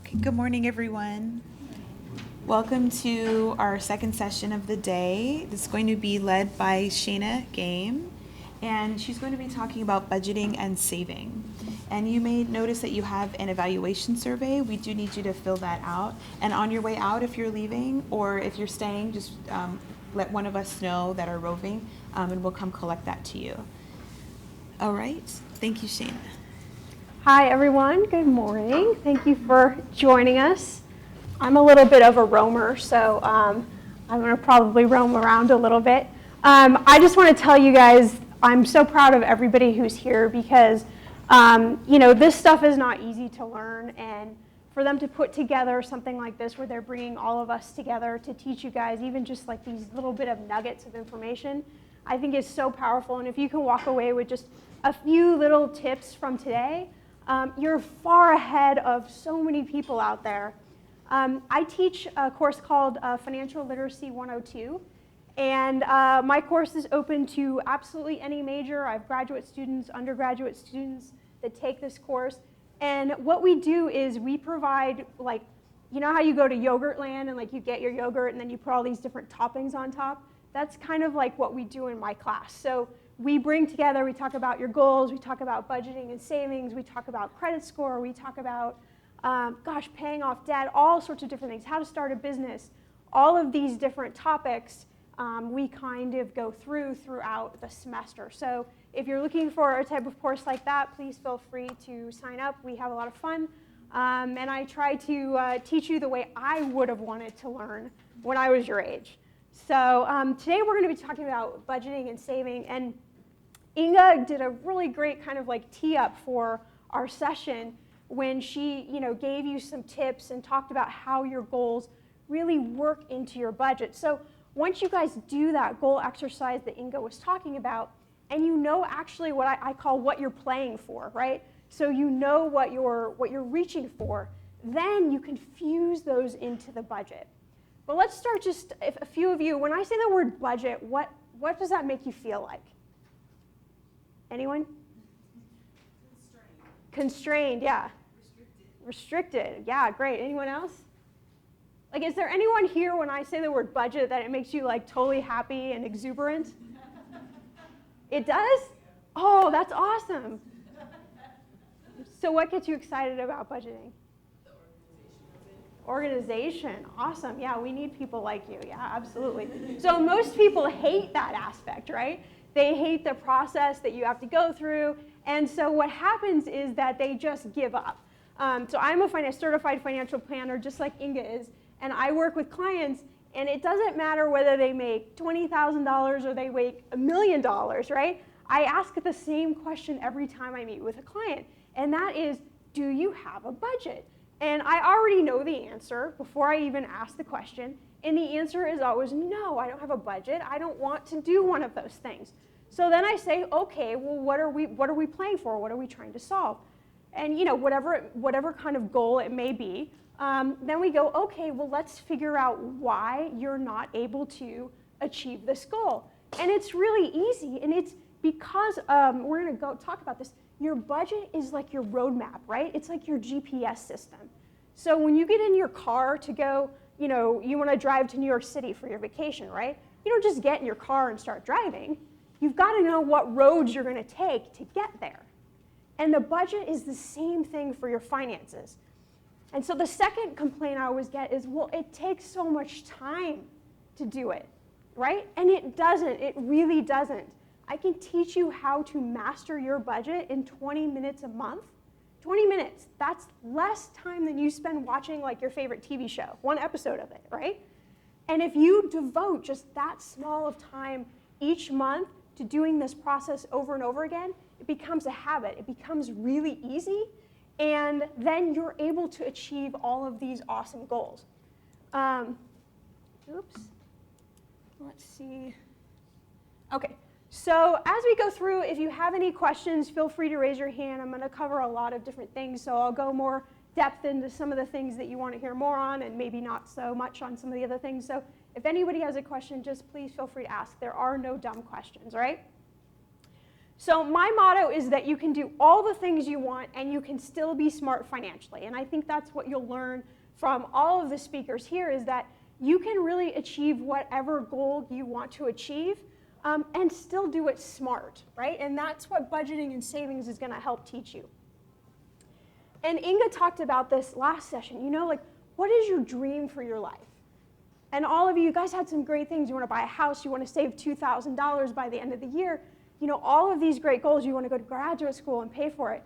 Good morning, everyone. Welcome to our second session of the day. This is going to be led by Shayna Game, and she's going to be talking about budgeting and saving. And you may notice that you have an evaluation survey. We do need you to fill that out. And on your way out, if you're leaving or if you're staying, just let one of us know that are roving, and we'll come collect that to you. All right. Thank you, Shayna. Hi, everyone. Good morning. Thank you for joining us. I'm a little bit of a roamer, so I'm going to probably roam around a little bit. I just want to tell you guys, I'm so proud of everybody who's here because, this stuff is not easy to learn, and for them to put together something like this where they're bringing all of us together to teach you guys even just like these little bit of nuggets of information, I think is so powerful. And if you can walk away with just a few little tips from today, you're far ahead of so many people out there. I teach a course called Financial Literacy 102, and my course is open to absolutely any major. I have graduate students, undergraduate students that take this course, and what we do is we provide, like, you know how you go to Yogurtland and like you get your yogurt and then you put all these different toppings on top? That's kind of like what we do in my class. So we bring together, we talk about your goals, we talk about budgeting and savings, we talk about credit score, we talk about, paying off debt, all sorts of different things, how to start a business. All of these different topics we kind of go throughout the semester. So if you're looking for a type of course like that, please feel free to sign up. We have a lot of fun. And I try to teach you the way I would have wanted to learn when I was your age. So today we're going to be talking about budgeting and saving. And Inga did a really great kind of like tee up for our session when she, gave you some tips and talked about how your goals really work into your budget. So once you guys do that goal exercise that Inga was talking about, and you know actually what I call what you're playing for, right? So you know what you're reaching for, then you can fuse those into the budget. But let's start just, if a few of you, when I say the word budget, what does that make you feel like? Anyone? Constrained, yeah. Restricted, yeah, great. Anyone else? Like, is there anyone here when I say the word budget that it makes you like totally happy and exuberant? It does? Oh, that's awesome. So what gets you excited about budgeting? Organization, awesome. Yeah, we need people like you. Yeah, absolutely. So most people hate that aspect, right? They hate the process that you have to go through. And so what happens is that they just give up. So I'm a certified financial planner, just like Inga is. And I work with clients, and it doesn't matter whether they make $20,000 or they make $1 million, right? I ask the same question every time I meet with a client. And that is, do you have a budget? And I already know the answer before I even ask the question. And the answer is always, no, I don't have a budget. I don't want to do one of those things. So then I say, okay, well, what are we playing for? What are we trying to solve? And whatever kind of goal it may be, then we go, okay, well, let's figure out why you're not able to achieve this goal. And it's really easy, and it's because we're going to go talk about this. Your budget is like your roadmap, right? It's like your GPS system. So when you get in your car to go, you want to drive to New York City for your vacation, right? You don't just get in your car and start driving. You've got to know what roads you're going to take to get there. And the budget is the same thing for your finances. And so the second complaint I always get is, well, it takes so much time to do it, right? And it doesn't. It really doesn't. I can teach you how to master your budget in 20 minutes a month. 20 minutes, that's less time than you spend watching like your favorite TV show, one episode of it, right? And if you devote just that small of time each month to doing this process over and over again, it becomes a habit. It becomes really easy, and then you're able to achieve all of these awesome goals. Let's see. Okay. So as we go through, if you have any questions, feel free to raise your hand. I'm going to cover a lot of different things, so I'll go more depth into some of the things that you want to hear more on and maybe not so much on some of the other things. So if anybody has a question, just please feel free to ask. There are no dumb questions, right? So my motto is that you can do all the things you want and you can still be smart financially. And I think that's what you'll learn from all of the speakers here, is that you can really achieve whatever goal you want to achieve and still do it smart, right? And that's what budgeting and savings is going to help teach you. And Inga talked about this last session. You know, like, what is your dream for your life? And all of you guys had some great things. You want to buy a house, you want to save $2,000 by the end of the year. You know, all of these great goals, you want to go to graduate school and pay for it.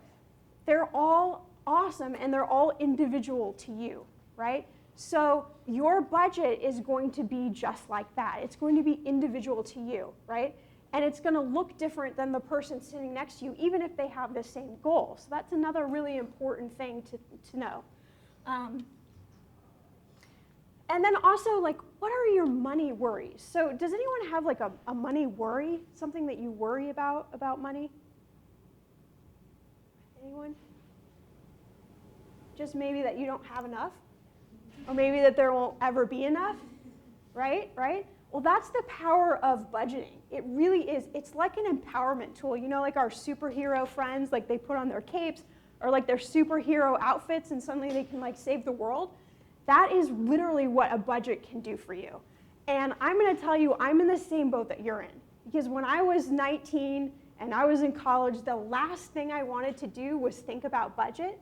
They're all awesome and they're all individual to you, right? So your budget is going to be just like that. It's going to be individual to you, right? And it's going to look different than the person sitting next to you, even if they have the same goal. So that's another really important thing to know. And then also, like, what are your money worries? So does anyone have like a money worry, something that you worry about money? Anyone? Just maybe that you don't have enough? Or maybe that there won't ever be enough, right? Well, that's the power of budgeting. It really is. It's like an empowerment tool. You know, like our superhero friends, like they put on their capes or like their superhero outfits and suddenly they can like save the world. That is literally what a budget can do for you. And I'm going to tell you, I'm in the same boat that you're in. Because when I was 19 and I was in college, the last thing I wanted to do was think about budget.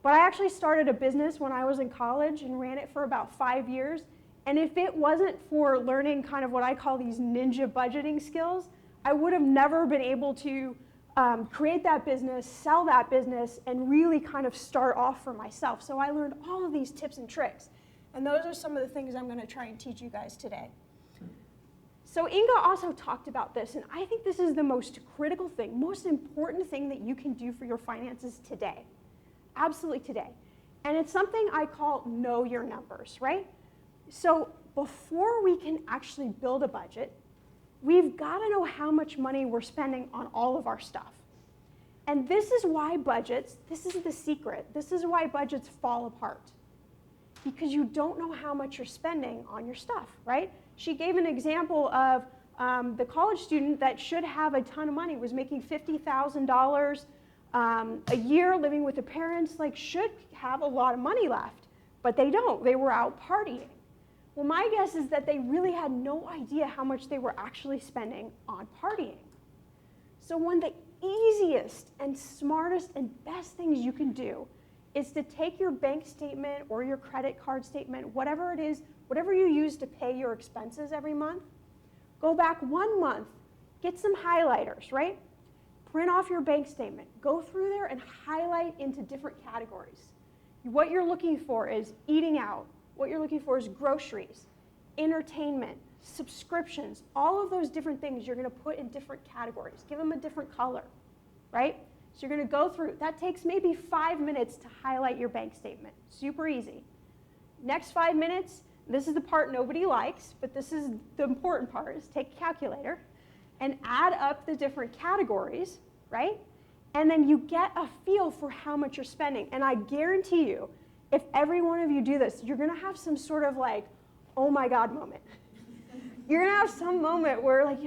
But I actually started a business when I was in college and ran it for about 5 years. And if it wasn't for learning kind of what I call these ninja budgeting skills, I would have never been able to create that business, sell that business, and really kind of start off for myself. So I learned all of these tips and tricks. And those are some of the things I'm going to try and teach you guys today. So Inga also talked about this, and I think this is the most critical thing, most important thing that you can do for your finances today. Absolutely today. And it's something I call know your numbers, right? So before we can actually build a budget, we've got to know how much money we're spending on all of our stuff. And this is why budgets, this is the secret, this is why budgets fall apart. Because you don't know how much you're spending on your stuff, right? She gave an example of the college student that should have a ton of money, was making $50,000 a year living with their parents, like should have a lot of money left, but they don't. They were out partying. Well, my guess is that they really had no idea how much they were actually spending on partying. So one of the easiest and smartest and best things you can do is to take your bank statement or your credit card statement, whatever it is, whatever you use to pay your expenses every month, go back 1 month, get some highlighters, right? Print off your bank statement, go through there and highlight into different categories. What you're looking for is eating out. What you're looking for is groceries, entertainment, subscriptions, all of those different things you're going to put in different categories. Give them a different color, right? So you're going to go through. That takes maybe 5 minutes to highlight your bank statement. Super easy. Next 5 minutes, this is the part nobody likes, but this is the important part, is take a calculator and add up the different categories, right? And then you get a feel for how much you're spending. And I guarantee you, if every one of you do this, you're going to have some sort of like, oh my God moment. You're going to have some moment where like,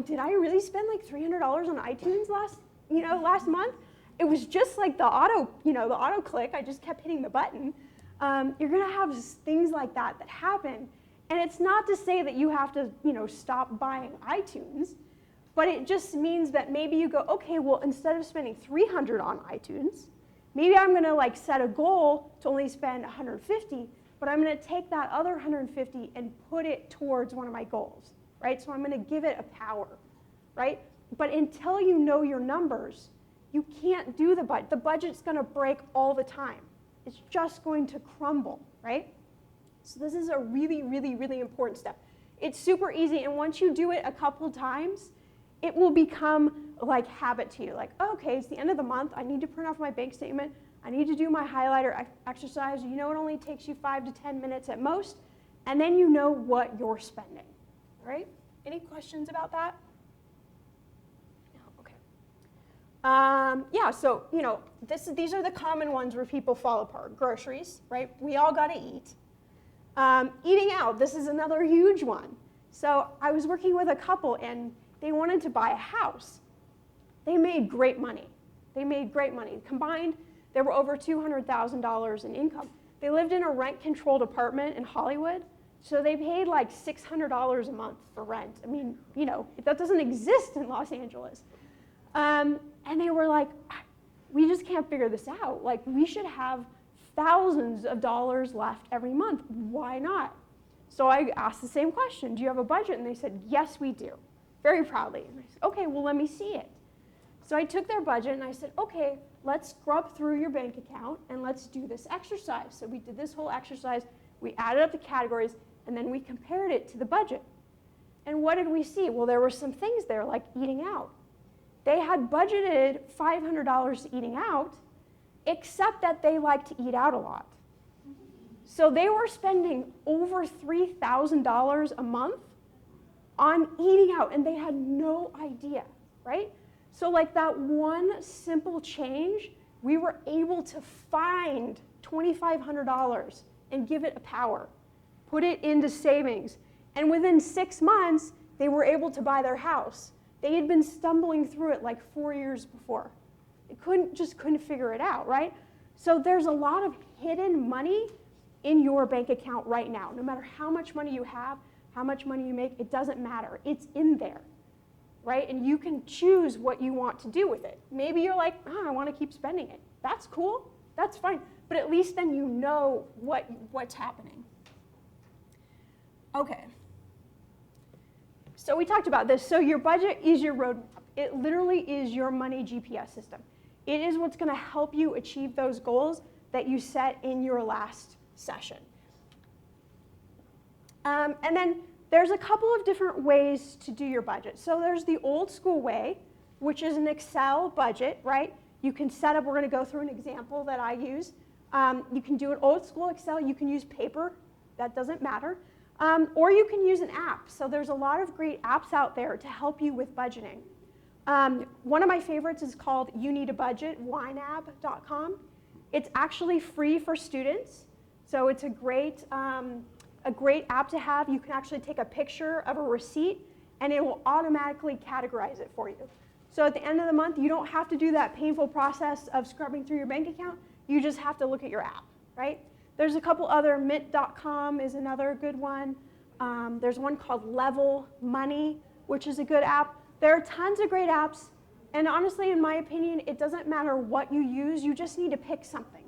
did I really spend like $300 on iTunes last month? It was just like the auto click. I just kept hitting the button. You're going to have things like that happen. And it's not to say that you have to, stop buying iTunes, but it just means that maybe you go, okay, well, instead of spending $300 on iTunes, maybe I'm going to like set a goal to only spend $150, but I'm going to take that other $150 and put it towards one of my goals, right? So I'm going to give it a power, right? But until you know your numbers, you can't do the budget. The budget's going to break all the time. It's just going to crumble, right? So this is a really, really, really important step. It's super easy, and once you do it a couple times, it will become like habit to you. Like, okay, it's the end of the month. I need to print off my bank statement. I need to do my highlighter exercise. You know it only takes you 5 to 10 minutes at most, and then you know what you're spending, all right? Any questions about that? No, okay. So, these are the common ones where people fall apart. Groceries, right? We all got to eat. Eating out, this is another huge one. So I was working with a couple, and they wanted to buy a house. they made great money. They made great money. Combined, they were over $200,000 in income. They lived in a rent-controlled apartment in Hollywood, so they paid like $600 a month for rent. I mean, you know, that doesn't exist in Los Angeles. And they were like, we just can't figure this out. Like, we should have thousands of dollars left every month. Why not? So I asked the same question, do you have a budget? And they said, yes, we do, very proudly. And I said, okay, well, let me see it. So I took their budget and I said, okay, let's scrub through your bank account and let's do this exercise. So we did this whole exercise, we added up the categories, and then we compared it to the budget. And what did we see? Well, there were some things there like eating out. They had budgeted $500 eating out, except that they like to eat out a lot. So they were spending over $3,000 a month on eating out, and they had no idea, right? So like that one simple change, we were able to find $2,500 and give it a power, put it into savings. And within 6 months, they were able to buy their house. They had been stumbling through it like 4 years before. They couldn't figure it out, right? So there's a lot of hidden money in your bank account right now. No matter how much money you have, how much money you make, it doesn't matter. It's in there, right? And you can choose what you want to do with it. Maybe you're like, I want to keep spending it. That's cool. That's fine. But at least then you know what's happening. Okay. So we talked about this. So your budget is your roadmap. It literally is your money GPS system. It is what's going to help you achieve those goals that you set in your last session. And then there's a couple of different ways to do your budget. So there's the old school way, which is an Excel budget, right? You can set up, we're going to go through an example that I use. You can do an old school Excel. You can use paper. That doesn't matter. Or you can use an app. So there's a lot of great apps out there to help you with budgeting. One of my favorites is called You Need a Budget, YNAB.com. It's actually free for students. So it's a great app to have. You can actually take a picture of a receipt and it will automatically categorize it for you. So at the end of the month, you don't have to do that painful process of scrubbing through your bank account. You just have to look at your app, right? There's a couple other, Mint.com is another good one. There's one called Level Money, which is a good app. There are tons of great apps. And honestly, in my opinion, it doesn't matter what you use. You just need to pick something.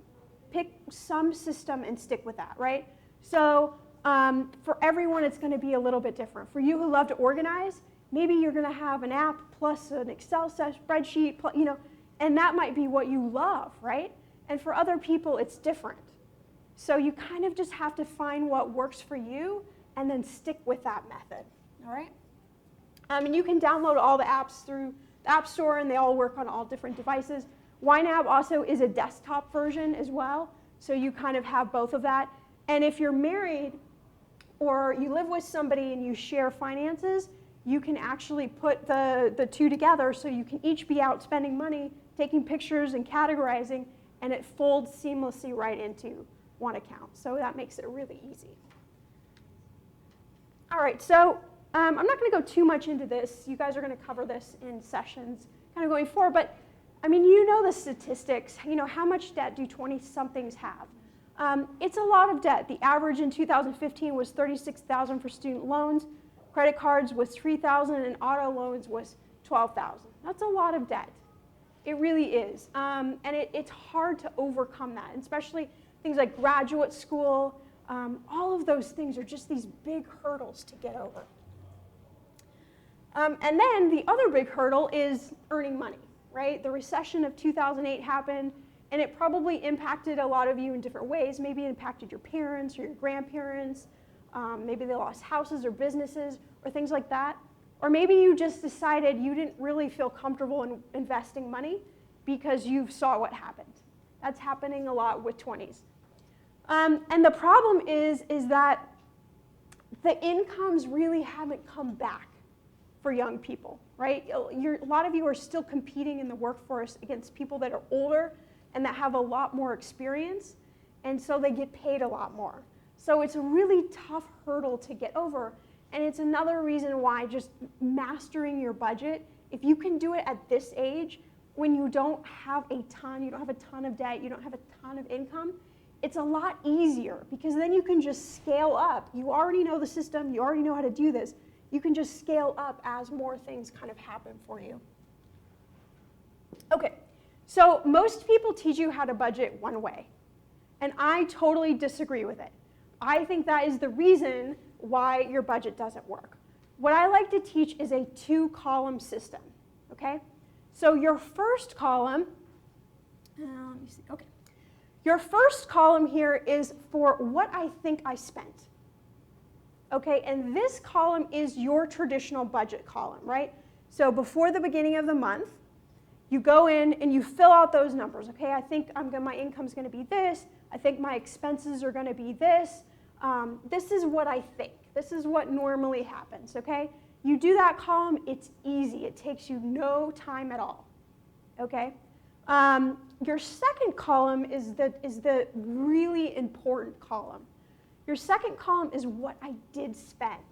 Pick some system and stick with that, right? So for everyone, it's going to be a little bit different. For you who love to organize, maybe you're going to have an app plus an Excel spreadsheet, and that might be what you love, right? And for other people, it's different. So you kind of just have to find what works for you and then stick with that method, all right? And you can download all the apps through the App Store, and they all work on all different devices. YNAB also is a desktop version as well, so you kind of have both of that. And if you're married or you live with somebody and you share finances, you can actually put the two together so you can each be out spending money, taking pictures and categorizing, and it folds seamlessly right into one account. So that makes it really easy. All right, so I'm not going to go too much into this. You guys are going to cover this in sessions kind of going forward, but I mean, you know the statistics. You know, how much debt do 20-somethings have? It's a lot of debt. The average in 2015 was $36,000 for student loans. Credit cards was $3,000, and auto loans was $12,000. That's a lot of debt. It really is. And it's hard to overcome that, especially things like graduate school. All of those things are just these big hurdles to get over. And then the other big hurdle is earning money, right? The recession of 2008 happened, and it probably impacted a lot of you in different ways. Maybe it impacted your parents or your grandparents. Maybe they lost houses or businesses or things like that. Or maybe you just decided you didn't really feel comfortable in investing money because you saw what happened. That's happening a lot with 20s. And the problem is that the incomes really haven't come back for young people, right? A lot of you are still competing in the workforce against people that are older and that have a lot more experience, and so they get paid a lot more. So it's a really tough hurdle to get over, and it's another reason why just mastering your budget if you can do it at this age, when you don't have a ton of debt, you don't have a ton of income, it's a lot easier because then you can just scale up. You already know the system, you already know how to do this. You can just scale up as more things kind of happen for you. Okay, so most people teach you how to budget one way, and I totally disagree with it. I think that is the reason why your budget doesn't work. What I like to teach is a 2-column system, okay? So your first column, let me see, okay. Your first column here is for what I think I spent, okay? And this column is your traditional budget column, right? So before the beginning of the month, you go in and you fill out those numbers, okay? I think my income's gonna be this. I think my expenses are gonna be this. This is what I think. This is what normally happens, okay? You do that column, it's easy. It takes you no time at all, okay? Your second column is the really important column. Your second column is what I did spend.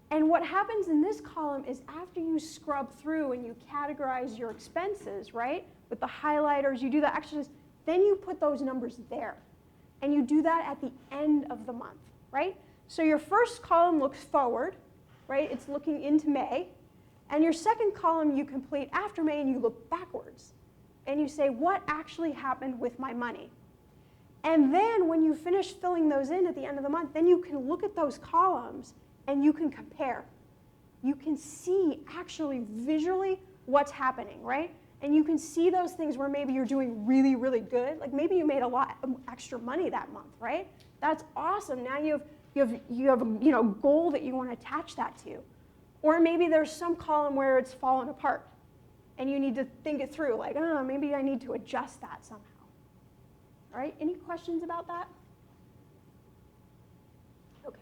And what happens in this column is after you scrub through and you categorize your expenses, right, with the highlighters, you do the exercise, then you put those numbers there. And you do that at the end of the month, right? So your first column looks forward, right? It's looking into May. And your second column you complete after May and you look backwards. And you say, what actually happened with my money? And then when you finish filling those in at the end of the month, then you can look at those columns and you can compare. You can see actually visually what's happening, right? And you can see those things where maybe you're doing really, really good. Like maybe you made a lot of extra money that month, right? That's awesome. Now you have a goal that you want to attach that to. Or maybe there's some column where it's fallen apart and you need to think it through, like, oh, maybe I need to adjust that somehow. All right, any questions about that? Okay.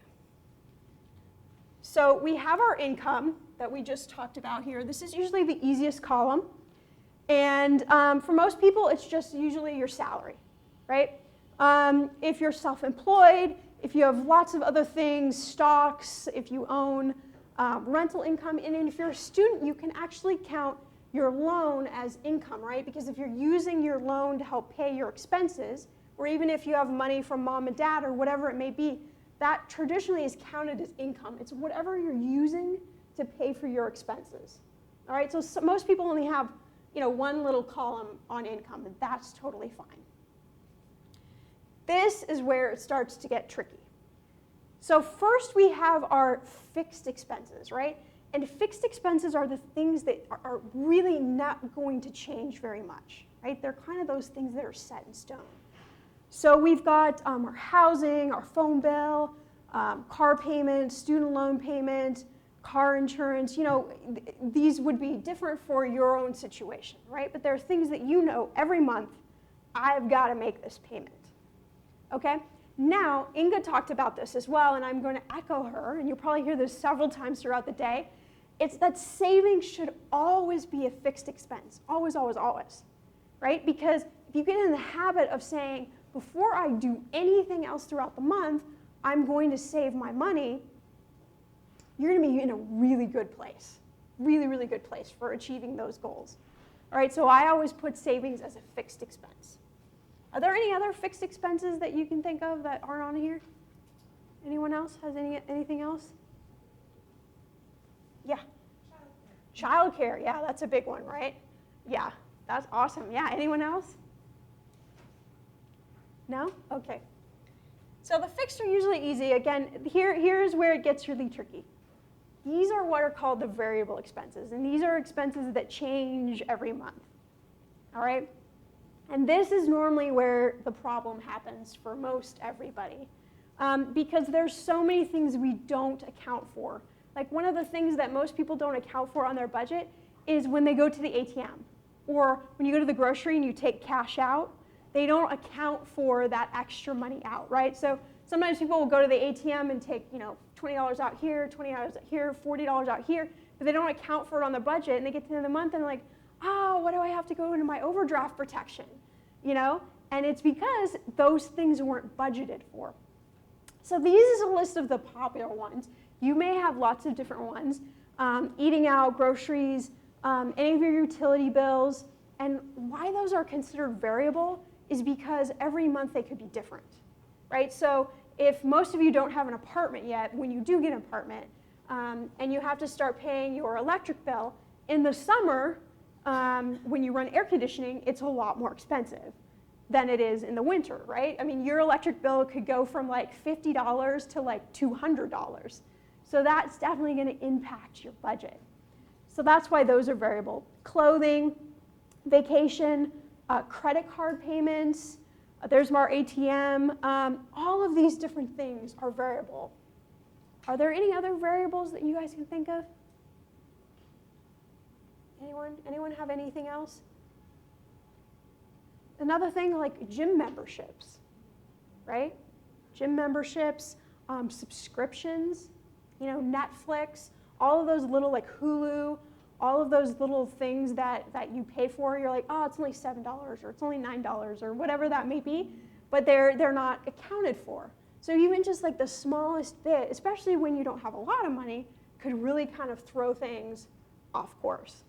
So we have our income that we just talked about here. This is usually the easiest column. And for most people, it's just usually your salary, right? If you're self-employed, if you have lots of other things, stocks, if you own rental income, and if you're a student, you can actually count your loan as income, right? Because if you're using your loan to help pay your expenses, or even if you have money from mom and dad or whatever it may be, that traditionally is counted as income. It's whatever you're using to pay for your expenses. All right, so most people only have one little column on income, and that's totally fine. This is where it starts to get tricky. So first we have our fixed expenses, right? And fixed expenses are the things that are really not going to change very much, right? They're kind of those things that are set in stone. So we've got our housing, our phone bill, car payment, student loan payment, car insurance. These would be different for your own situation, right? But there are things that every month, I've got to make this payment, okay? Now, Inga talked about this as well, and I'm going to echo her, and you'll probably hear this several times throughout the day. It's that savings should always be a fixed expense, always, always, always, right? Because if you get in the habit of saying, before I do anything else throughout the month, I'm going to save my money, you're going to be in a really good place, really, really good place for achieving those goals. All right, so I always put savings as a fixed expense. Are there any other fixed expenses that you can think of that aren't on here? Anyone else has anything else? Yeah. Childcare, yeah, that's a big one, right? Yeah, that's awesome. Yeah, anyone else? No? Okay. So the fixed are usually easy. Again, here's where it gets really tricky. These are what are called the variable expenses, and these are expenses that change every month. All right? And this is normally where the problem happens for most everybody, because there's so many things we don't account for. Like one of the things that most people don't account for on their budget is when they go to the ATM, or when you go to the grocery and you take cash out, they don't account for that extra money out, right? So sometimes people will go to the ATM and take, $20 out here, $20 out here, $40 out here, but they don't account for it on their budget, and they get to the end of the month and they're like, oh, what do I have to go into my overdraft protection? And it's because those things weren't budgeted for. So these is a list of the popular ones. You may have lots of different ones. Eating out, groceries, any of your utility bills. And why those are considered variable is because every month they could be different, right? So if most of you don't have an apartment yet, when you do get an apartment, and you have to start paying your electric bill, in the summer, when you run air conditioning, it's a lot more expensive than it is in the winter, right? I mean, your electric bill could go from like $50 to like $200. So that's definitely going to impact your budget. So that's why those are variable. Clothing, vacation, credit card payments, there's our ATM, all of these different things are variable. Are there any other variables that you guys can think of? Anyone have anything else? Another thing like gym memberships, right? Gym memberships, subscriptions, Netflix, all of those little like Hulu, all of those little things that you pay for. You're like, oh, it's only $7 or it's only $9 or whatever that may be, but they're not accounted for. So even just like the smallest bit, especially when you don't have a lot of money, could really kind of throw things off course.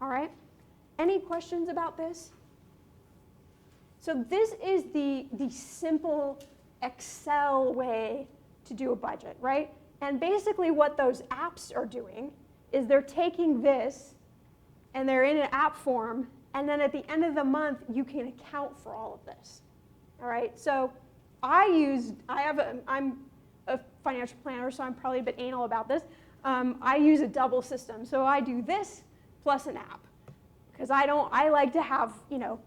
All right? Any questions about this? So this is the simple Excel way to do a budget, right? And basically what those apps are doing is they're taking this and they're in an app form, and then at the end of the month, you can account for all of this. All right? So I'm a financial planner, so I'm probably a bit anal about this. I use a double system. So I do this plus an app. Because I like to have,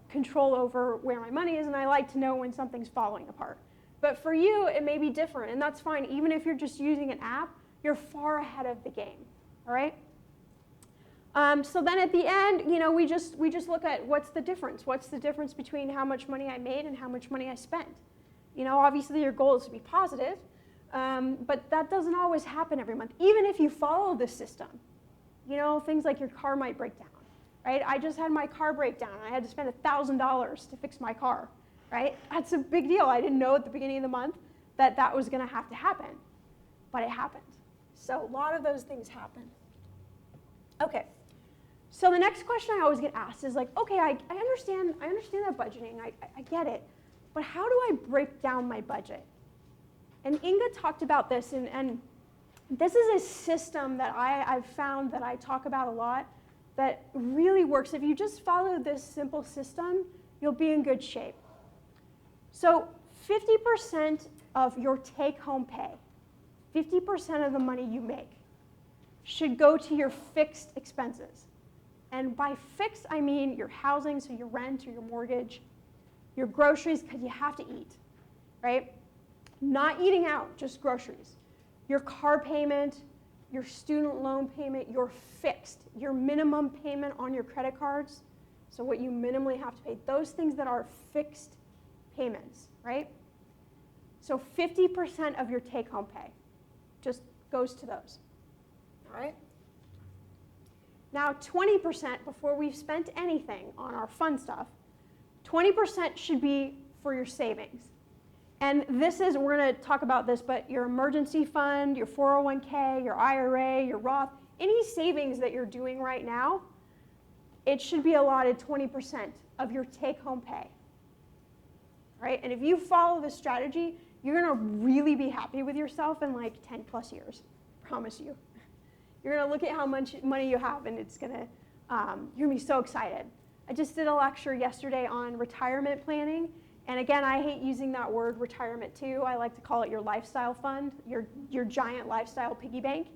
control over where my money is, and I like to know when something's falling apart. But for you, it may be different, and that's fine. Even if you're just using an app, you're far ahead of the game, all right? So then at the end, we just look at what's the difference. What's the difference between how much money I made and how much money I spent? Obviously your goal is to be positive, but that doesn't always happen every month. Even if you follow this system, things like your car might break down. Right? I just had my car break down. I had to spend $1,000 to fix my car. Right? That's a big deal. I didn't know at the beginning of the month that was going to happen, but it happened. So a lot of those things happen. Okay. So the next question I always get asked is like, okay, I understand that budgeting. I get it, but how do I break down my budget? And Inga talked about this, and this is a system that I've found that I talk about a lot, that really works. If you just follow this simple system, you'll be in good shape. So 50% of your take-home pay, 50% of the money you make, should go to your fixed expenses. And by fixed, I mean your housing, so your rent or your mortgage, your groceries, because you have to eat, right? Not eating out, just groceries. Your car payment, your student loan payment, your fixed, your minimum payment on your credit cards, so what you minimally have to pay, those things that are fixed payments, right? So 50% of your take-home pay just goes to those, all right? Now 20%, before we've spent anything on our fun stuff, 20% should be for your savings. And this is, we're going to talk about this, but your emergency fund, your 401k, your IRA, your Roth, any savings that you're doing right now, it should be allotted 20% of your take-home pay. Right? And if you follow this strategy, you're going to really be happy with yourself in like 10 plus years, promise you. You're going to look at how much money you have, and it's going to, you're going to be so excited. I just did a lecture yesterday on retirement planning. And again, I hate using that word retirement too. I like to call it your lifestyle fund, your giant lifestyle piggy bank.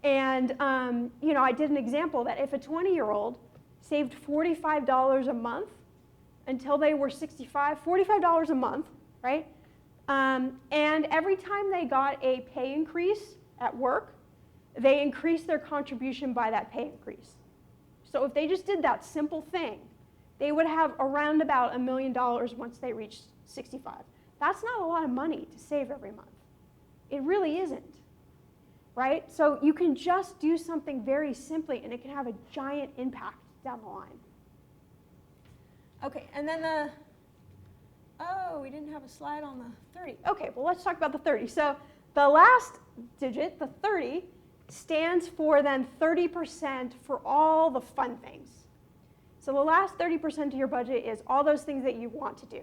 And I did an example that if a 20-year-old saved $45 a month until they were 65, $45 a month, right? And every time they got a pay increase at work, they increased their contribution by that pay increase. So if they just did that simple thing, they would have around about $1 million once they reached 65. That's not a lot of money to save every month. It really isn't, right? So you can just do something very simply, and it can have a giant impact down the line. Okay, and then we didn't have a slide on the 30. Okay, well, let's talk about the 30. So the last digit, the 30, stands for then 30% for all the fun things. So the last 30% of your budget is all those things that you want to do.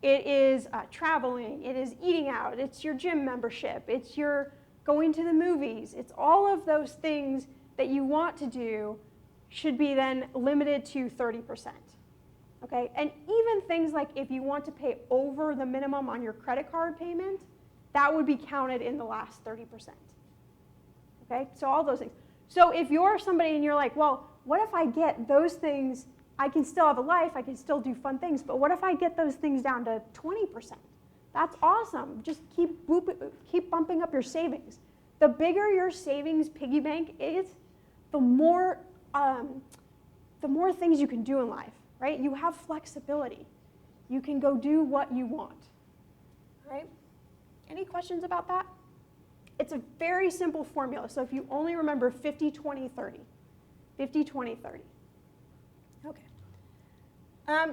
It is traveling, it is eating out, it's your gym membership, it's your going to the movies, it's all of those things that you want to do should be then limited to 30%. Okay, and even things like if you want to pay over the minimum on your credit card payment, that would be counted in the last 30%. Okay, so all those things. So if you're somebody and you're like, well, what if I get those things, I can still have a life, I can still do fun things, but what if I get those things down to 20%? That's awesome. Just keep bumping up your savings. The bigger your savings piggy bank is, the more things you can do in life, right? You have flexibility. You can go do what you want, right? Any questions about that? It's a very simple formula. So if you only remember 50, 20, 30. 50, 20, 30. Okay.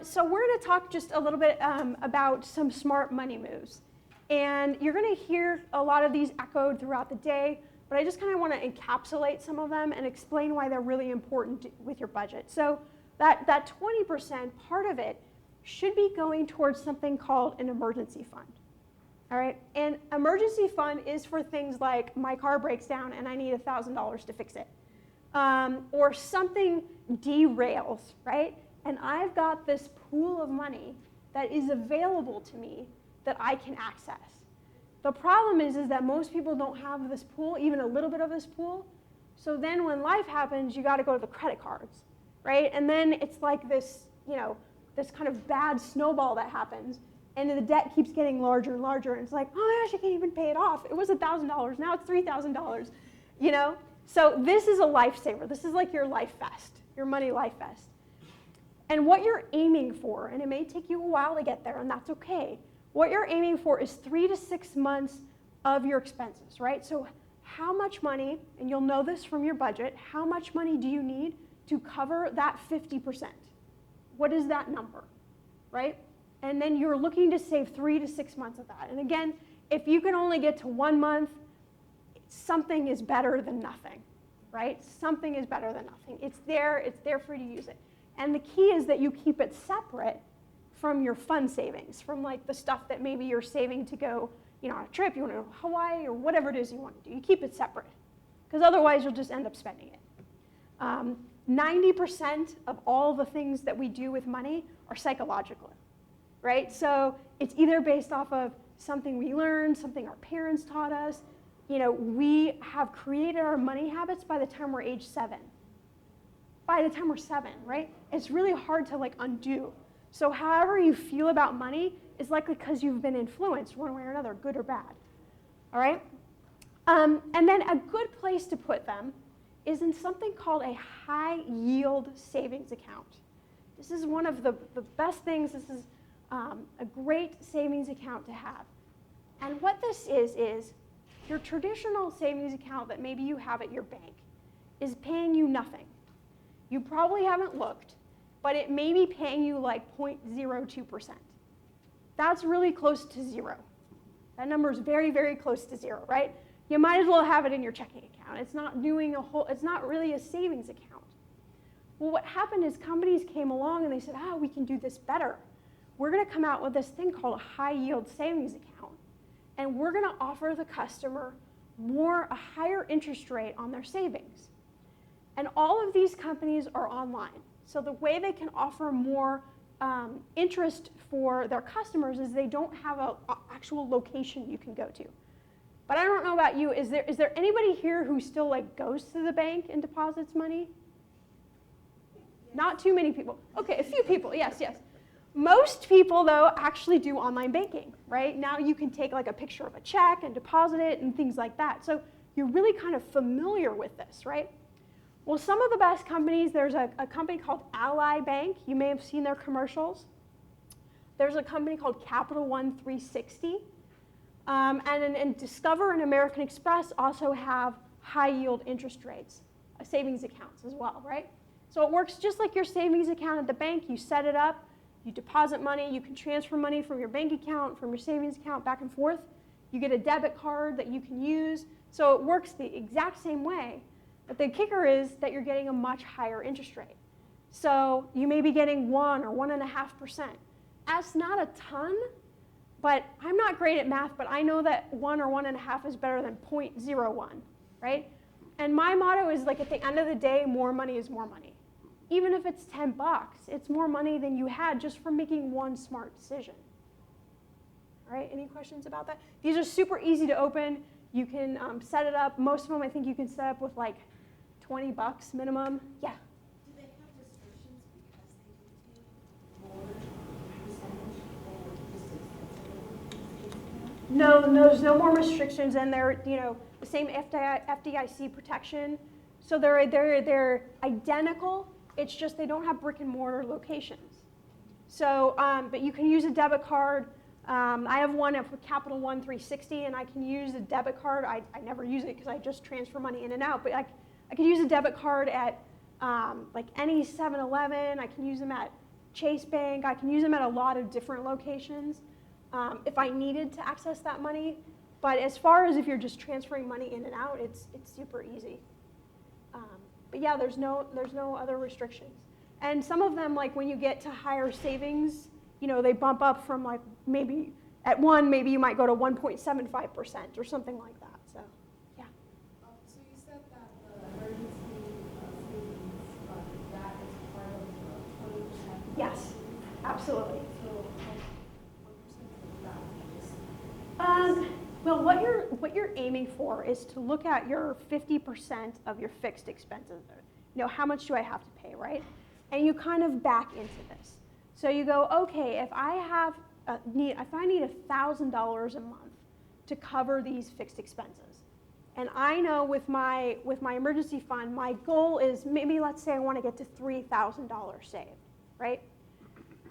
So we're going to talk just a little bit about some smart money moves. And you're going to hear a lot of these echoed throughout the day, but I just kind of want to encapsulate some of them and explain why they're really important with your budget. So that 20%, part of it should be going towards something called an emergency fund. All right, and emergency fund is for things like my car breaks down and I need $1,000 to fix it. Or something derails, right? And I've got this pool of money that is available to me that I can access. The problem is that most people don't have this pool, even a little bit of this pool. So then when life happens, you got to go to the credit cards, right? And then it's like this, this kind of bad snowball that happens. And the debt keeps getting larger and larger. And it's like, oh my gosh, I can't even pay it off. It was $1,000. Now it's $3,000. So this is a lifesaver. This is like your life vest, your money life vest. And what you're aiming for, and it may take you a while to get there, and that's okay. What you're aiming for is 3 to 6 months of your expenses, right? So how much money, and you'll know this from your budget, how much money do you need to cover that 50%? What is that number, right? And then you're looking to save 3 to 6 months of that. And again, if you can only get to 1 month, something is better than nothing, right? Something is better than nothing. It's there for you to use it. And the key is that you keep it separate from your fun savings, from like the stuff that maybe you're saving to go, on a trip, you want to go to Hawaii or whatever it is you want to do. You keep it separate, because otherwise you'll just end up spending it. 90% of all the things that we do with money are psychological. Right? So it's either based off of something we learned, something our parents taught us. We have created our money habits by the time we're age 7. By the time we're 7, right? It's really hard to undo. So however you feel about money is likely because you've been influenced one way or another, good or bad. All right? And then a good place to put them is in something called a high yield savings account. This is one of the best things. This is a great savings account to have. And what this is your traditional savings account that maybe you have at your bank is paying you nothing. You probably haven't looked, but it may be paying you like 0.02%. That's really close to zero. That number is very, very close to zero, right? You might as well have it in your checking account. It's not it's not really a savings account. Well, what happened is companies came along and they said, we can do this better. We're going to come out with this thing called a high yield savings account. And we're going to offer the customer a higher interest rate on their savings. And all of these companies are online. So the way they can offer more interest for their customers is they don't have an actual location you can go to. But I don't know about you, is there anybody here who still goes to the bank and deposits money? Not too many people. Okay, a few people, yes. Most people, though, actually do online banking, right? Now you can take a picture of a check and deposit it and things like that. So you're really kind of familiar with this, right? Well, some of the best companies, there's a company called Ally Bank. You may have seen their commercials. There's a company called Capital One 360. And Discover and American Express also have high yield interest rates, savings accounts as well, right? So it works just like your savings account at the bank. You set it up. You deposit money, you can transfer money from your bank account, from your savings account back and forth. You get a debit card that you can use So it works the exact same way, but the kicker is that you're getting a much higher interest rate. So you may be getting 1 or 1.5%. That's not a ton, but I'm not great at math, but I know that 1 or 1.5 is better than 0.01, right? And my motto is like at the end of the day, more money is more money. Even if it's $10, it's more money than you had just from making one smart decision. All right, any questions about that? These are super easy to open. You can set it up. Most of them I think you can set up with like $20 minimum. Yeah? Do they have restrictions because they do take more percentage or just expensive? No, there's no more restrictions, and they're the same FDIC protection. So they're identical. It's just they don't have brick and mortar locations. So, but you can use a debit card. I have one for Capital One 360, and I can use a debit card. I never use it because I just transfer money in and out. But I can use a debit card at like any 7-Eleven. I can use them at Chase Bank. I can use them at a lot of different locations if I needed to access that money. But as far as if you're just transferring money in and out, it's super easy. But yeah, there's no other restrictions. And some of them, like when you get to higher savings, they bump up from like maybe at one, maybe you might go to 1.75% or something like that. So, yeah. So you said that the emergency savings fund, that is part of the 20%? Yes, absolutely. So what percentage of that is? Well, what you're aiming for is to look at your 50% of your fixed expenses. How much do I have to pay, right? And you kind of back into this. So you go, okay, if I need $1,000 a month to cover these fixed expenses, and I know with my emergency fund, my goal is maybe let's say I want to get to $3,000 saved, right?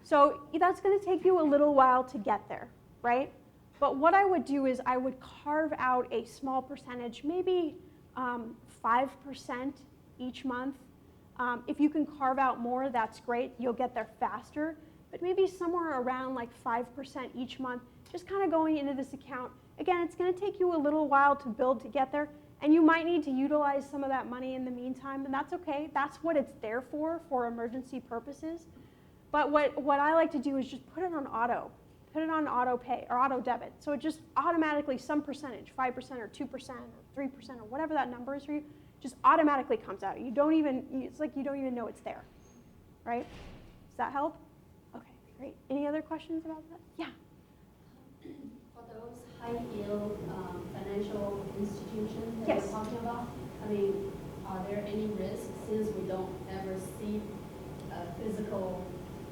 So that's going to take you a little while to get there, right? But what I would do is I would carve out a small percentage, maybe 5% each month. If you can carve out more, that's great. You'll get there faster. But maybe somewhere around like 5% each month, just kind of going into this account. Again, it's going to take you a little while to build to get there. And you might need to utilize some of that money in the meantime, and that's okay. That's what it's there for emergency purposes. But what I like to do is just put it on auto. Put it on auto pay or auto debit. So it just automatically, some percentage, 5% or 2% or 3% or whatever that number is for you, just automatically comes out. It's like you don't even know it's there, right? Does that help? Okay, great. Any other questions about that? Yeah. For those high-yield financial institutions that Yes. we're talking about, are there any risks since we don't ever see a physical?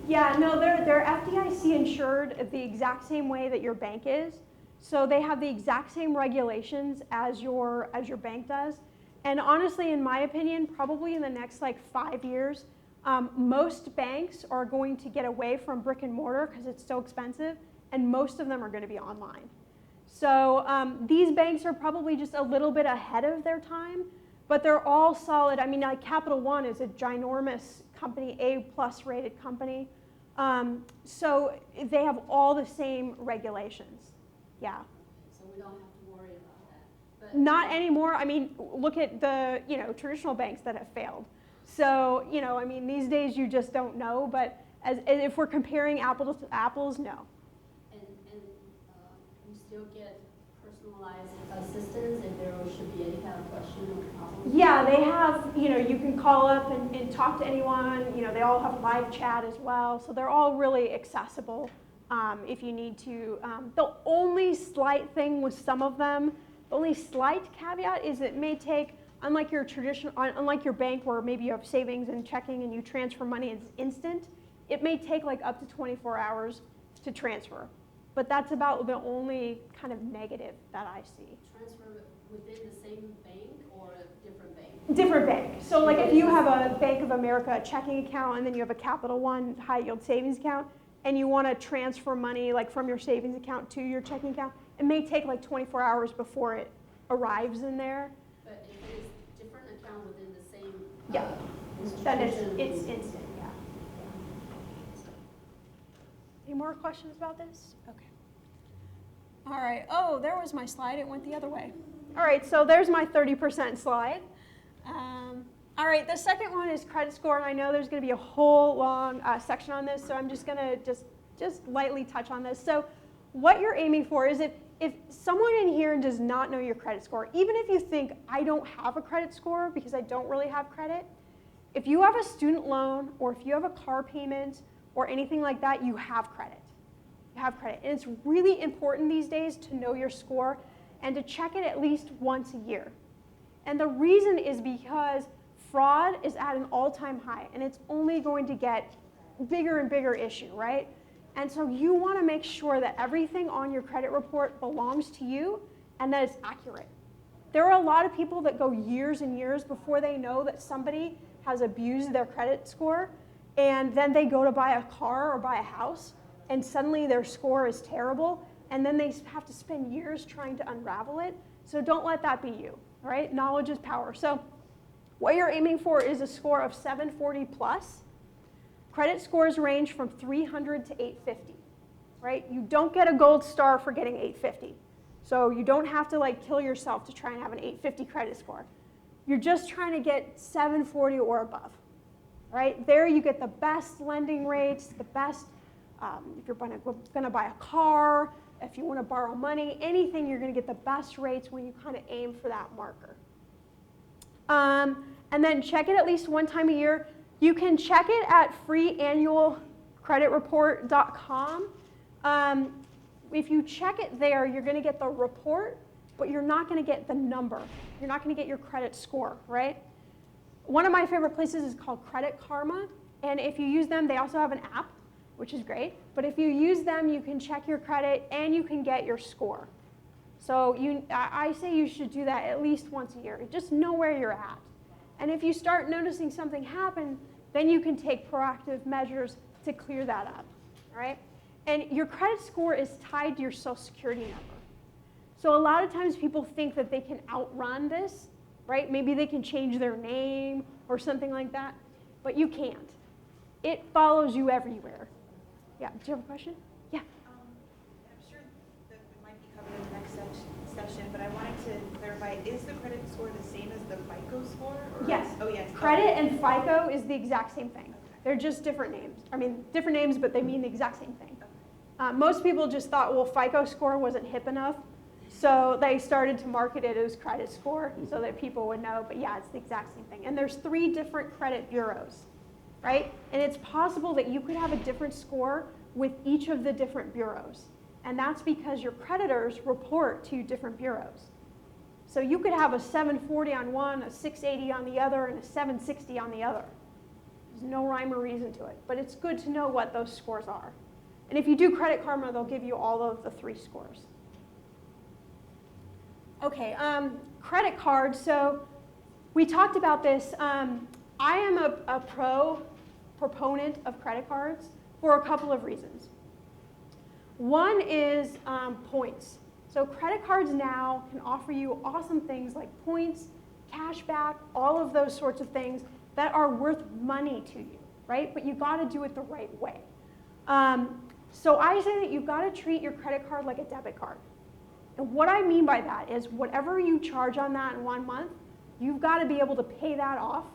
Yeah, no, they're FDIC insured the exact same way that your bank is. So they have the exact same regulations as your bank does. And honestly, in my opinion, probably in the next like 5 years, most banks are going to get away from brick and mortar because it's so expensive, and most of them are going to be online. So these banks are probably just a little bit ahead of their time, but they're all solid. Like Capital One is a ginormous company, A+ rated company. So they have all the same regulations. Yeah. So we don't have to worry about that. But Not anymore. Look at the traditional banks that have failed. So these days you just don't know. But as if we're comparing apples to apples, no. And you still get personalized assistance if there should be any kind of question or problem. Yeah, they have. You can call up and talk to anyone. They all have live chat as well. So they're all really accessible if you need to. The only slight thing with some of them. The only slight caveat is it may take, unlike your bank where maybe you have savings and checking and you transfer money and it's instant, it may take like up to 24 hours to transfer. But that's about the only kind of negative that I see. Transfer within the same bank or a different bank? Different bank. So like if you have a Bank of America checking account and then you have a Capital One high yield savings account and you want to transfer money like from your savings account to your checking account, it may take like 24 hours before it arrives in there. But if it is different account within the same Then institution, it's instant, yeah. Any more questions about this? Okay. All right. Oh, there was my slide. It went the other way. All right, so there's my 30% slide. All right, the second one is credit score, and I know there's going to be a whole long section on this, so I'm just going to just lightly touch on this. So what you're aiming for is if someone in here does not know your credit score, even if you think, I don't have a credit score because I don't really have credit, if you have a student loan or if you have a car payment or anything like that, you have credit. You have credit. And it's really important these days to know your score and to check it at least once a year. And the reason is because fraud is at an all-time high, and it's only going to get bigger and bigger issue, right? And so you want to make sure that everything on your credit report belongs to you and that it's accurate. There are a lot of people that go years and years before they know that somebody has abused their credit score, and then they go to buy a car or buy a house, and suddenly their score is terrible, and then they have to spend years trying to unravel it. So don't let that be you, all right? Knowledge is power. So what you're aiming for is a score of 740 plus. Credit scores range from 300 to 850, right? You don't get a gold star for getting 850. So you don't have to like kill yourself to try and have an 850 credit score. You're just trying to get 740 or above, right? There you get the best lending rates, the best, if you're going to buy a car, if you want to borrow money, anything, you're going to get the best rates when you kind of aim for that marker. And then check it at least one time a year. You can check it at freeannualcreditreport.com. If you check it there, you're going to get the report, but you're not going to get the number. You're not going to get your credit score, right? One of my favorite places is called Credit Karma, and if you use them, they also have an app, which is great. But if you use them, you can check your credit and you can get your score. So I say you should do that at least once a year. Just know where you're at. And if you start noticing something happen, then you can take proactive measures to clear that up, all right? And your credit score is tied to your Social Security number. So a lot of times people think that they can outrun this, right? Maybe they can change their name or something like that, but you can't. It follows you everywhere. Yeah, do you have a question? Yeah. I'm sure that it might be covered in the next session, but I wanted to clarify, is the credit score the same as the FICO score? Or? Yes. Oh, yes. Credit and FICO is the exact same thing. They're just different names. I mean, different names, but they mean the exact same thing. Most people just thought, well, FICO score wasn't hip enough, so they started to market it as credit score so that people would know, but yeah, it's the exact same thing. And there's 3 different credit bureaus, right? And it's possible that you could have a different score with each of the different bureaus. And that's because your creditors report to different bureaus. So you could have a 740 on one, a 680 on the other, and a 760 on the other. There's no rhyme or reason to it, but it's good to know what those scores are. And if you do Credit Karma, they'll give you all of the 3 scores. Okay, credit cards. So we talked about this. I am a proponent of credit cards for a couple of reasons. One is points. So credit cards now can offer you awesome things like points, cash back, all of those sorts of things that are worth money to you, right? But you've got to do it the right way. So I say that you've got to treat your credit card like a debit card. And what I mean by that is whatever you charge on that in 1 month, you've got to be able to pay that off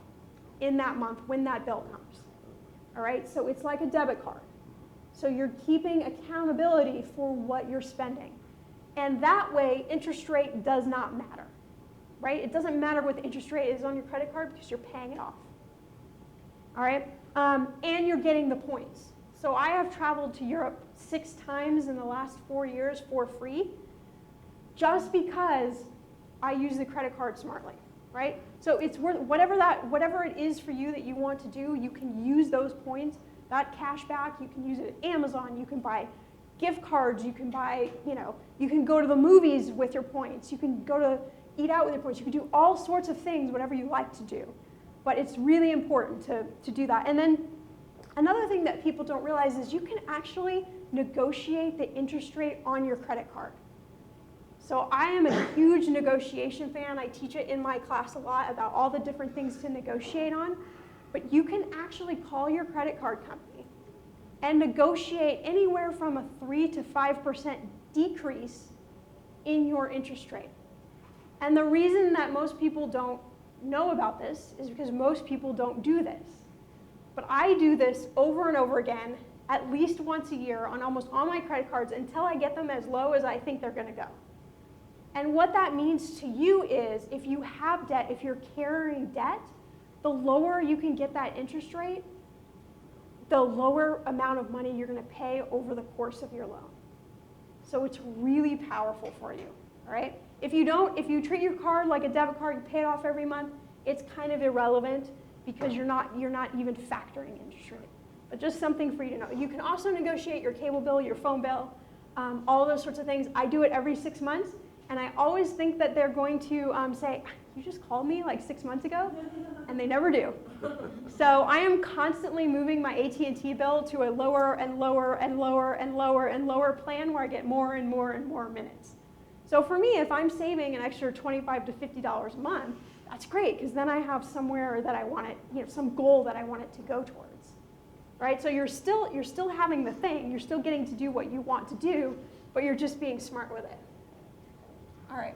in that month when that bill comes. All right, so it's like a debit card. So you're keeping accountability for what you're spending. And that way, interest rate does not matter, right? It doesn't matter what the interest rate is on your credit card because you're paying it off. All right, and you're getting the points. So I have traveled to Europe 6 times in the last 4 years for free, just because I use the credit card smartly, right? So it's worth whatever it is for you that you want to do, you can use those points, that cash back, you can use it at Amazon, you can buy gift cards, you can buy, you can go to the movies with your points, you can go to eat out with your points, you can do all sorts of things, whatever you like to do. But it's really important to do that. And then another thing that people don't realize is you can actually negotiate the interest rate on your credit card. So I am a huge negotiation fan. I teach it in my class a lot about all the different things to negotiate on. But you can actually call your credit card company and negotiate anywhere from a 3 to 5% decrease in your interest rate. And the reason that most people don't know about this is because most people don't do this. But I do this over and over again, at least once a year on almost all my credit cards until I get them as low as I think they're going to go. And what that means to you is if you have debt, if you're carrying debt, the lower you can get that interest rate, the lower amount of money you're going to pay over the course of your loan. So it's really powerful for you, all right? If you treat your card like a debit card, you pay it off every month, it's kind of irrelevant because you're not even factoring interest rate. But just something for you to know. You can also negotiate your cable bill, your phone bill, all those sorts of things. I do it every 6 months, and I always think that they're going to say, you just called me like 6 months ago, and they never do. So I am constantly moving my AT&T bill to a lower and lower and lower and lower and lower plan where I get more and more and more minutes. So for me, if I'm saving an extra $25 to $50 a month, that's great, because then I have somewhere that I want it, some goal that I want it to go towards, right? So you're still having the thing, you're still getting to do what you want to do, but you're just being smart with it. All right.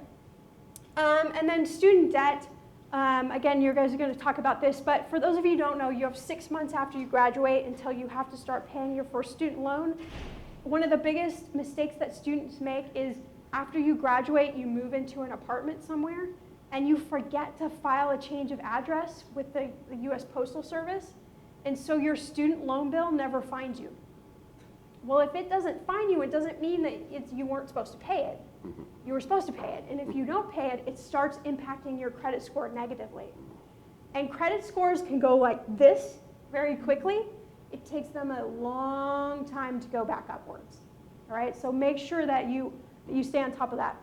And then student debt, again, you guys are going to talk about this, but for those of you who don't know, you have 6 months after you graduate until you have to start paying your first student loan. One of the biggest mistakes that students make is after you graduate, you move into an apartment somewhere, and you forget to file a change of address with the US Postal Service, and so your student loan bill never finds you. Well, if it doesn't find you, it doesn't mean that you weren't supposed to pay it. You were supposed to pay it, and if you don't pay it, it starts impacting your credit score negatively. And credit scores can go like this very quickly. It takes them a long time to go back upwards. All right, so make sure that you stay on top of that.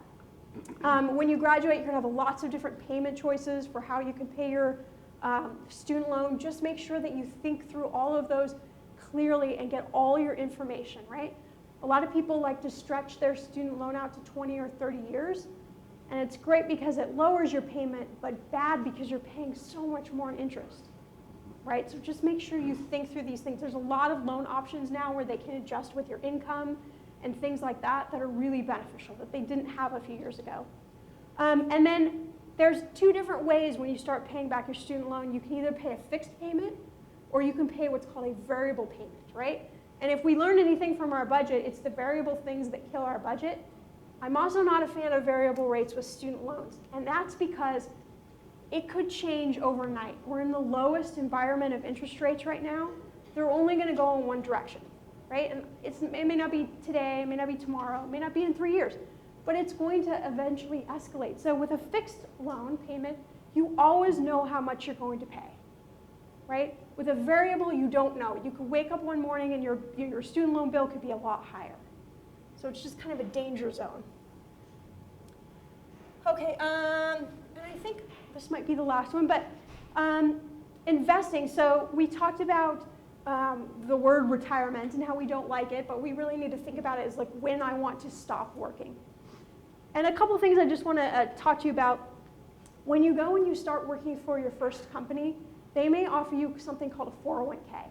When you graduate, you're going to have lots of different payment choices for how you can pay your student loan. Just make sure that you think through all of those clearly and get all your information, right? A lot of people like to stretch their student loan out to 20 or 30 years, and it's great because it lowers your payment, but bad because you're paying so much more in interest, right? So just make sure you think through these things. There's a lot of loan options now where they can adjust with your income and things like that that are really beneficial that they didn't have a few years ago. And then there's two different ways when you start paying back your student loan. You can either pay a fixed payment or you can pay what's called a variable payment, right? And if we learned anything from our budget, it's the variable things that kill our budget. I'm also not a fan of variable rates with student loans, and that's because it could change overnight. We're in the lowest environment of interest rates right now. They're only going to go in one direction, right? And it may not be today, it may not be tomorrow, it may not be in 3 years, but it's going to eventually escalate. So with a fixed loan payment, you always know how much you're going to pay, right? With a variable, you don't know. You could wake up one morning and your student loan bill could be a lot higher. So it's just kind of a danger zone. Okay, and I think this might be the last one, but investing. So we talked about the word retirement and how we don't like it, but we really need to think about it as like when I want to stop working. And a couple things I just want to talk to you about. When you go and you start working for your first company, they may offer you something called a 401k.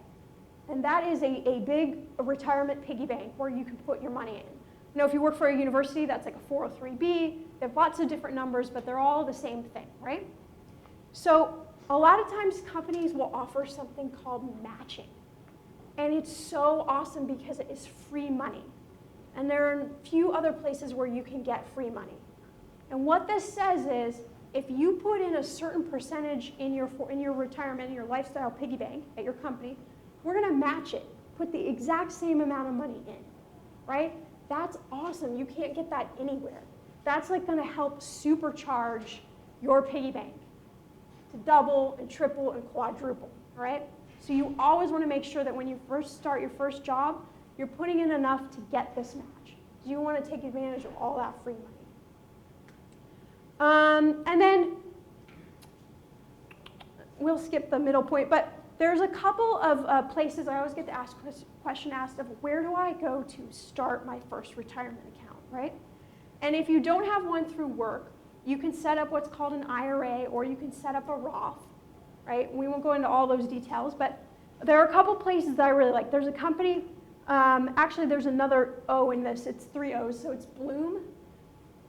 And that is a big retirement piggy bank where you can put your money in. You know, if you work for a university, that's like a 403b. They have lots of different numbers, but they're all the same thing, right? So a lot of times companies will offer something called matching. And it's so awesome because it is free money. And there are a few other places where you can get free money. And what this says is, if you put in a certain percentage in your retirement, in your lifestyle piggy bank at your company, we're going to match it, put the exact same amount of money in, right? That's awesome. You can't get that anywhere. That's like going to help supercharge your piggy bank to double and triple and quadruple, all right? So you always want to make sure that when you first start your first job, you're putting in enough to get this match. You want to take advantage of all that free money. And then we'll skip the middle point, but there's a couple of places I always get to ask question asked of where do I go to start my first retirement account, right? And if you don't have one through work, you can set up what's called an IRA or you can set up a Roth, right? We won't go into all those details, but there are a couple places that I really like. There's a company, actually there's another O in this, it's 3 O's, so it's Bloom.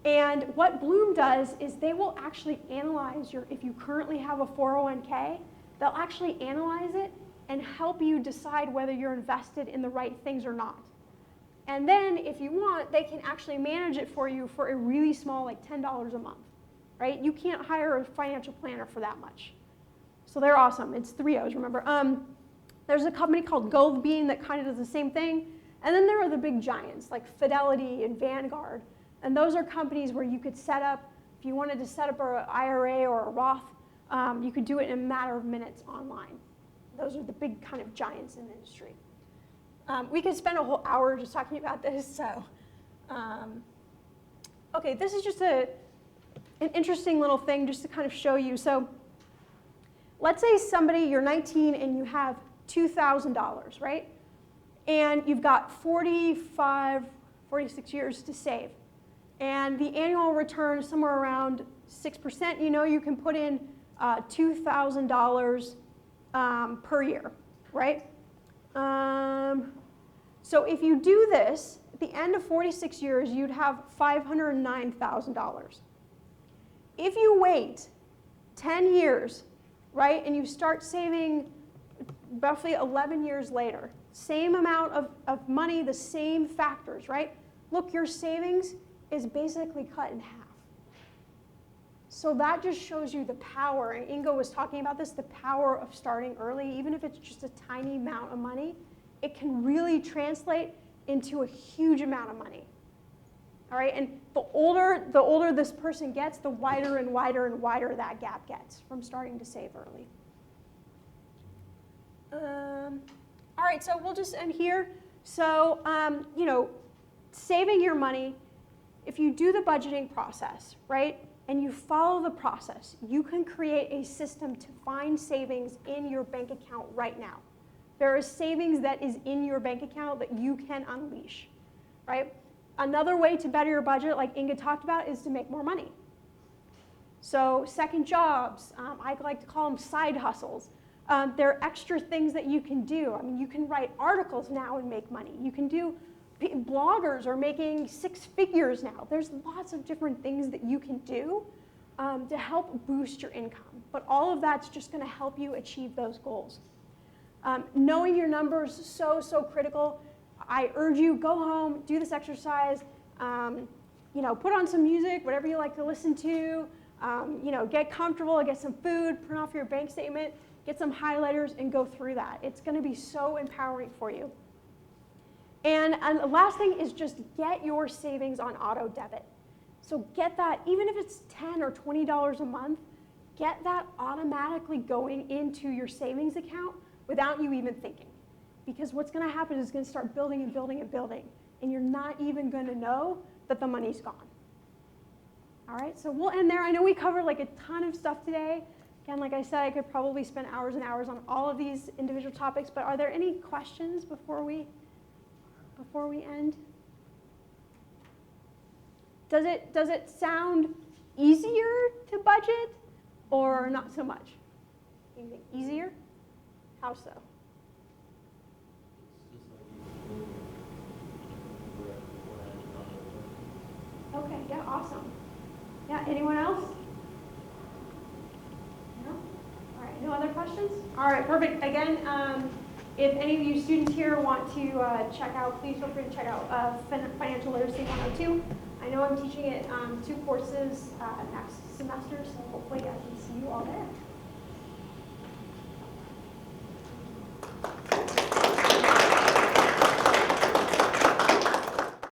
And what Bloom does is they will actually analyze if you currently have a 401k, they'll actually analyze it and help you decide whether you're invested in the right things or not. And then if you want, they can actually manage it for you for a really small, like $10 a month, right? You can't hire a financial planner for that much. So they're awesome. It's 3 O's, remember. There's a company called Goldbean that kind of does the same thing. And then there are the big giants like Fidelity and Vanguard. And those are companies where you could set up, if you wanted to set up an IRA or a Roth, you could do it in a matter of minutes online. Those are the big kind of giants in the industry. We could spend a whole hour just talking about this. So, okay, this is just an interesting little thing just to kind of show you. So let's say you're 19 and you have $2,000, right? And you've got 46 years to save. And the annual return is somewhere around 6%. You know you can put in $2,000 per year, right? So if you do this, at the end of 46 years, you'd have $509,000. If you wait 10 years, right, and you start saving roughly 11 years later, same amount of money, the same factors, right? Look, your savings is basically cut in half. So that just shows you the power, and Ingo was talking about this, the power of starting early, even if it's just a tiny amount of money, it can really translate into a huge amount of money. All right, and the older this person gets, the wider and wider and wider that gap gets from starting to save early. All right, so we'll just end here. So, saving your money, if you do the budgeting process, right, and you follow the process, you can create a system to find savings in your bank account right now. There is savings that is in your bank account that you can unleash, right? Another way to better your budget, like Inga talked about, is to make more money. So second jobs, I like to call them side hustles. There are extra things that you can do. I mean, you can write articles now and make money. You can do, bloggers are making 6 figures now. There's lots of different things that you can do to help boost your income. But all of that's just going to help you achieve those goals. Knowing your numbers is so critical. I urge you, go home, do this exercise, put on some music, whatever you like to listen to, get comfortable, get some food, print off your bank statement, get some highlighters, and go through that. It's going to be so empowering for you. And the last thing is just get your savings on auto debit. So get that, even if it's $10 or $20 a month, get that automatically going into your savings account without you even thinking. Because what's going to happen is it's going to start building and building and building, and you're not even going to know that the money's gone. All right, so we'll end there. I know we covered like a ton of stuff today. Again, like I said, I could probably spend hours and hours on all of these individual topics, but are there any questions before we end? Does it sound easier to budget or not so much? You think easier? How so? Okay, yeah, awesome. Yeah, anyone else? No? All right, no other questions? All right, perfect. Again, if any of you students here want to check out, please feel free to check out Financial Literacy 102. I know I'm teaching it 2 courses next semester, so hopefully I can see you all there.